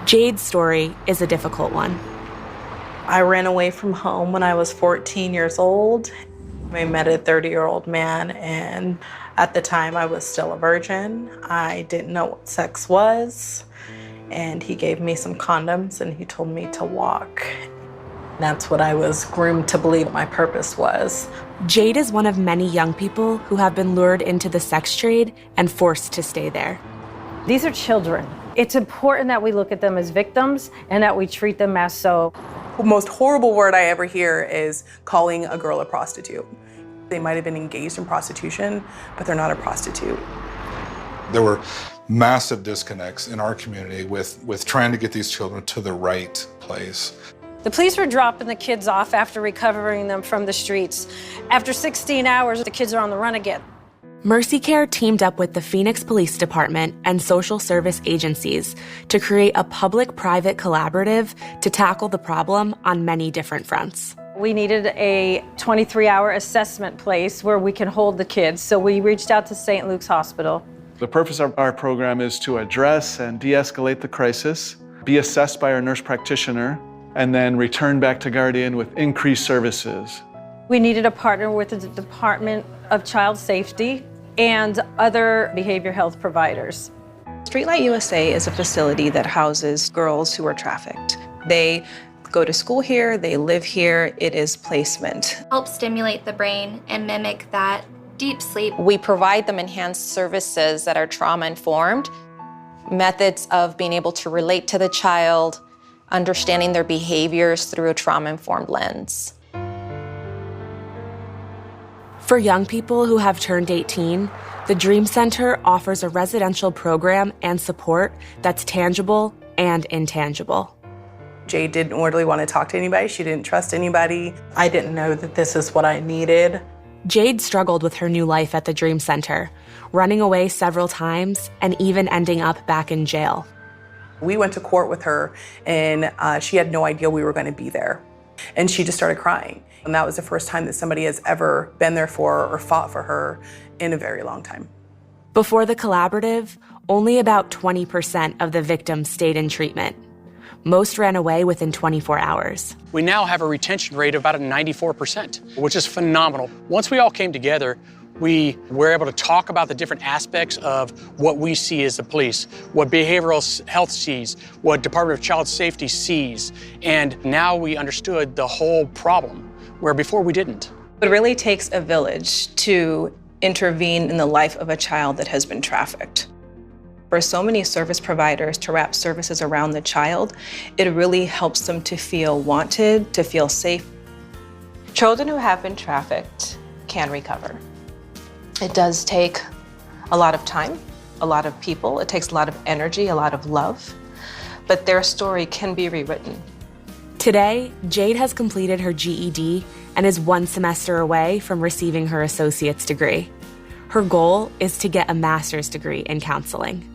Jade's story is a difficult one. I ran away from home when I was 14 years old. I met a 30-year-old man, and at the time I was still a virgin. I didn't know what sex was, and he gave me some condoms and he told me to walk. That's what I was groomed to believe my purpose was. Jade is one of many young people who have been lured into the sex trade and forced to stay there. These are children. It's important that we look at them as victims and that we treat them as so. The most horrible word I ever hear is calling a girl a prostitute. They might have been engaged in prostitution, but they're not a prostitute. There were massive disconnects in our community with trying to get these children to the right place. The police were dropping the kids off after recovering them from the streets. After 16 hours, the kids are on the run again. Mercy Care teamed up with the Phoenix Police Department and social service agencies to create a public-private collaborative to tackle the problem on many different fronts. We needed a 23-hour assessment place where we can hold the kids, so we reached out to St. Luke's Hospital. The purpose of our program is to address and de-escalate the crisis, be assessed by our nurse practitioner, and then return back to Guardian with increased services. We needed a partner with the Department of Child Safety and other behavioral health providers. Streetlight USA is a facility that houses girls who are trafficked. They go to school here, they live here, it is placement. Help stimulate the brain and mimic that deep sleep. We provide them enhanced services that are trauma-informed, methods of being able to relate to the child, understanding their behaviors through a trauma-informed lens. For young people who have turned 18, the Dream Center offers a residential program and support that's tangible and intangible. Jade didn't really want to talk to anybody. She didn't trust anybody. I didn't know that this is what I needed. Jade struggled with her new life at the Dream Center, running away several times and even ending up back in jail. We went to court with her, and she had no idea we were going to be there. And she just started crying. And that was the first time that somebody has ever been there for her or fought for her in a very long time. Before the collaborative, only about 20% of the victims stayed in treatment. Most ran away within 24 hours. We now have a retention rate of about 94%, which is phenomenal. Once we all came together, we were able to talk about the different aspects of what we see as the police, what behavioral health sees, what Department of Child Safety sees, and now we understood the whole problem, where before we didn't. It really takes a village to intervene in the life of a child that has been trafficked. For so many service providers to wrap services around the child, it really helps them to feel wanted, to feel safe. Children who have been trafficked can recover. It does take a lot of time, a lot of people. It takes a lot of energy, a lot of love, but their story can be rewritten. Today, Jade has completed her GED and is one semester away from receiving her associate's degree. Her goal is to get a master's degree in counseling.